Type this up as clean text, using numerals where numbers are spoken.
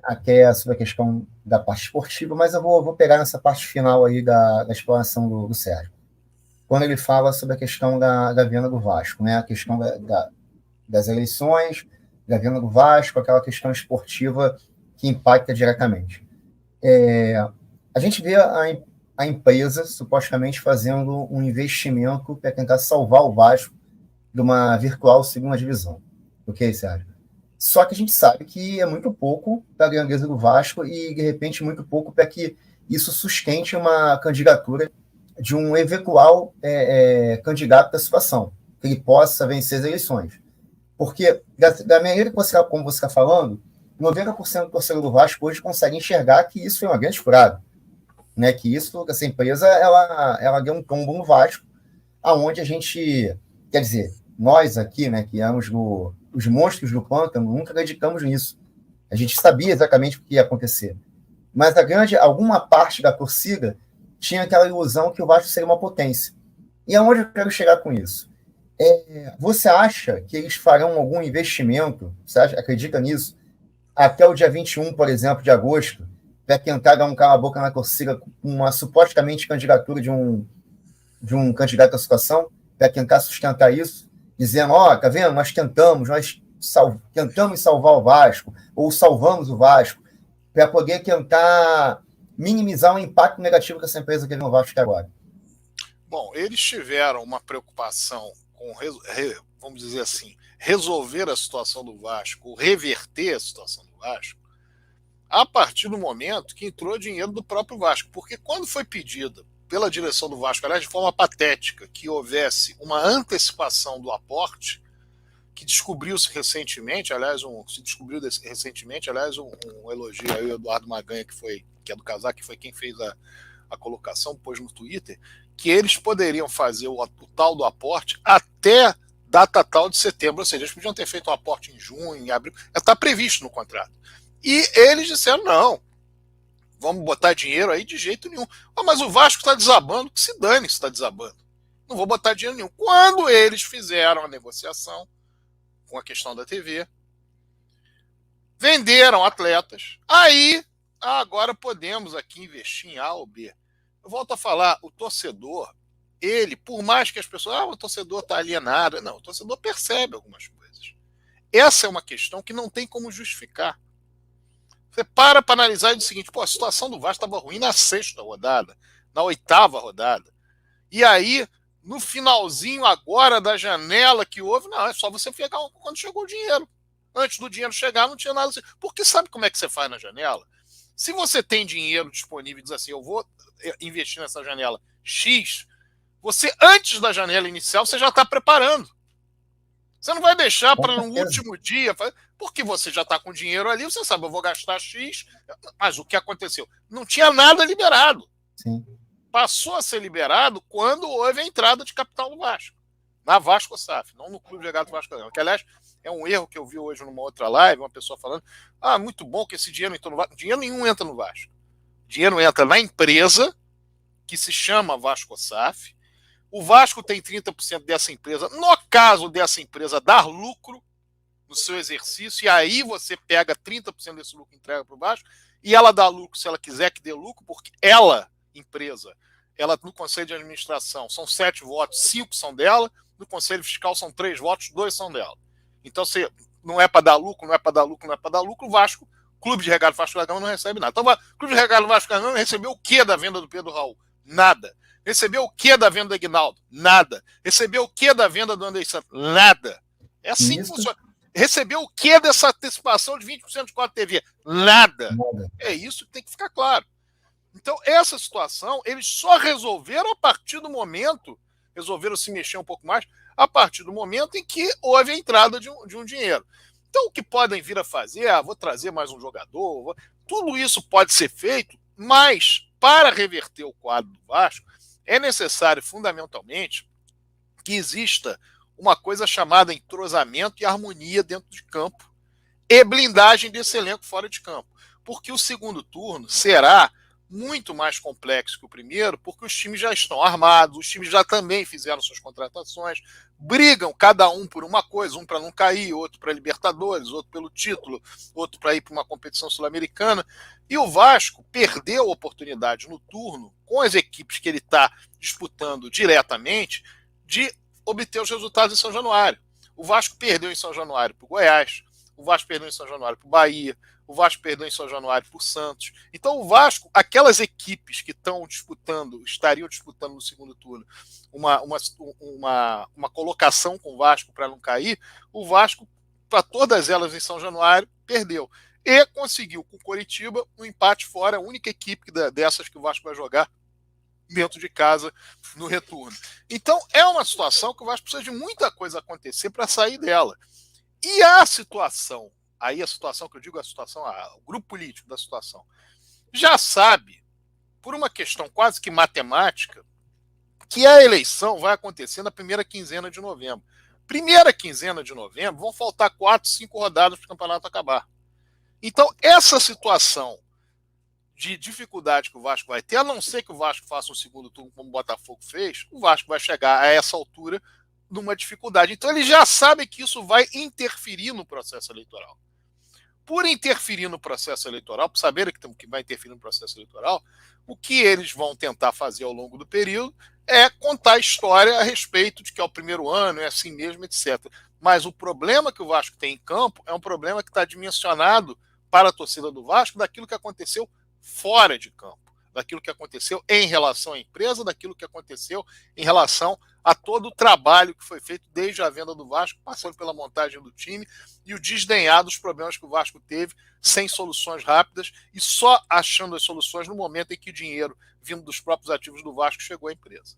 aqui é sobre a questão da parte esportiva, mas eu vou pegar nessa parte final aí da explanação do Sérgio. Quando ele fala sobre a questão da venda do Vasco, né? A questão das eleições, da venda do Vasco, aquela questão esportiva que impacta diretamente. A gente vê a empresa supostamente fazendo um investimento para tentar salvar o Vasco de uma virtual segunda divisão. Ok, Sérgio? Só que a gente sabe que é muito pouco para a grandeza do Vasco e, de repente, muito pouco para que isso sustente uma candidatura de um eventual candidato da situação, que ele possa vencer as eleições. Porque, da maneira que como você está falando, 90% do torcedor do Vasco hoje consegue enxergar que isso foi uma grande furada, né? Que essa empresa ela deu um tombo no Vasco, aonde a gente, quer dizer, nós aqui, né, que éramos os monstros do pântano, nunca acreditamos nisso. A gente sabia exatamente o que ia acontecer. Mas alguma parte da torcida tinha aquela ilusão que o Vasco seria uma potência. E aonde eu quero chegar com isso? Você acha que eles farão algum investimento, você acredita nisso, até o dia 21, por exemplo, de agosto, para tentar dar um cala-boca na torcida com uma supostamente candidatura de um candidato à situação, para tentar sustentar isso, dizendo, tá vendo, nós tentamos salvar o Vasco, ou salvamos o Vasco, para poder tentar minimizar o impacto negativo que essa empresa teve no Vasco até agora. Bom, eles tiveram uma preocupação com, vamos dizer assim, resolver a situação do Vasco, reverter a situação do Vasco, a partir do momento que entrou dinheiro do próprio Vasco. Porque quando foi pedido pela direção do Vasco, aliás, de forma patética, que houvesse uma antecipação do aporte, que descobriu-se recentemente, aliás, um elogio aí ao Eduardo Maganha, que é do Casaco, que foi quem fez a colocação, pôs no Twitter, que eles poderiam fazer o tal do aporte até data tal de setembro, ou seja, eles podiam ter feito um aporte em junho, em abril, está previsto no contrato. E eles disseram, não, vamos botar dinheiro aí de jeito nenhum. Mas o Vasco está desabando, que se dane se está desabando. Não vou botar dinheiro nenhum. Quando eles fizeram a negociação com a questão da TV, venderam atletas, aí agora podemos aqui investir em A ou B. Eu volto a falar, o torcedor, ele, por mais que as pessoas, o torcedor está alienado, não, o torcedor percebe algumas coisas. Essa é uma questão que não tem como justificar. Você para analisar e diz o seguinte, a situação do Vasco estava ruim na 6ª rodada, na 8ª rodada. E aí, no finalzinho agora da janela que houve, não, é só você pegar quando chegou o dinheiro. Antes do dinheiro chegar, não tinha nada assim. Porque sabe como é que você faz na janela? Se você tem dinheiro disponível e diz assim, eu vou investir nessa janela X, você, antes da janela inicial, você já está preparando. Você não vai deixar para no último dia, porque você já está com dinheiro ali, você sabe, eu vou gastar X, mas o que aconteceu? Não tinha nada liberado. Sim. Passou a ser liberado quando houve a entrada de capital no Vasco, na Vasco SAF, não no Clube de Regatas Vasco da Gama, que aliás é um erro que eu vi hoje numa outra live, uma pessoa falando, muito bom que esse dinheiro entrou no Vasco. Dinheiro nenhum entra no Vasco. Dinheiro entra na empresa, que se chama Vasco SAF. O Vasco tem 30% dessa empresa. No caso dessa empresa dar lucro no seu exercício, e aí você pega 30% desse lucro e entrega para o Vasco, e ela dá lucro se ela quiser que dê lucro, porque ela, empresa, ela no Conselho de Administração são 7 votos, 5 são dela, no Conselho Fiscal são 3 votos, 2 são dela. Então, se não é para dar lucro, o Vasco, Clube de Regatas Vasco da Gama, não recebe nada. Então, o Clube de Regatas Vasco da Gama recebeu o quê da venda do Pedro Raul? Nada. Recebeu o que da venda do Aguinaldo? Nada. Recebeu o que da venda do André Santos? Nada. É assim que funciona. Recebeu o que dessa antecipação de 20% de cota TV? Nada. É isso que tem que ficar claro. Então, essa situação, eles só resolveram a partir do momento, resolveram se mexer um pouco mais, a partir do momento em que houve a entrada de um dinheiro. Então, o que podem vir a fazer, vou trazer mais um jogador, tudo isso pode ser feito, mas para reverter o quadro do Vasco, é necessário, fundamentalmente, que exista uma coisa chamada entrosamento e harmonia dentro de campo e blindagem desse elenco fora de campo. Porque o segundo turno será muito mais complexo que o primeiro, porque os times já estão armados, os times já também fizeram suas contratações, brigam cada um por uma coisa, um para não cair, outro para Libertadores, outro pelo título, outro para ir para uma competição sul-americana. E o Vasco perdeu a oportunidade no turno, com as equipes que ele está disputando diretamente, de obter os resultados em São Januário. O Vasco perdeu em São Januário para o Goiás, o Vasco perdeu em São Januário para o Bahia, o Vasco perdeu em São Januário para o Santos. Então o Vasco, aquelas equipes que estão disputando, estariam disputando no segundo turno uma colocação com o Vasco para não cair, o Vasco, para todas elas em São Januário, perdeu. E conseguiu com o Coritiba um empate fora, a única equipe dessas que o Vasco vai jogar dentro de casa no retorno. Então é uma situação que o Vasco precisa de muita coisa acontecer para sair dela. E a situação, aí a situação que eu digo, a situação, o grupo político da situação, já sabe, por uma questão quase que matemática, que a eleição vai acontecer na primeira quinzena de novembro. Primeira quinzena de novembro, vão faltar 4, 5 rodadas para o campeonato acabar. Então, essa situação de dificuldade que o Vasco vai ter, a não ser que o Vasco faça um segundo turno como o Botafogo fez, o Vasco vai chegar a essa altura numa dificuldade. Então, ele já sabe que isso vai interferir no processo eleitoral. Por interferir no processo eleitoral, por saber que vai interferir no processo eleitoral, o que eles vão tentar fazer ao longo do período é contar a história a respeito de que é o primeiro ano, é assim mesmo, etc. Mas o problema que o Vasco tem em campo é um problema que está dimensionado para a torcida do Vasco daquilo que aconteceu fora de campo, daquilo que aconteceu em relação à empresa, daquilo que aconteceu em relação a todo o trabalho que foi feito desde a venda do Vasco, passando pela montagem do time e o desdenhar dos problemas que o Vasco teve sem soluções rápidas e só achando as soluções no momento em que o dinheiro vindo dos próprios ativos do Vasco chegou à empresa.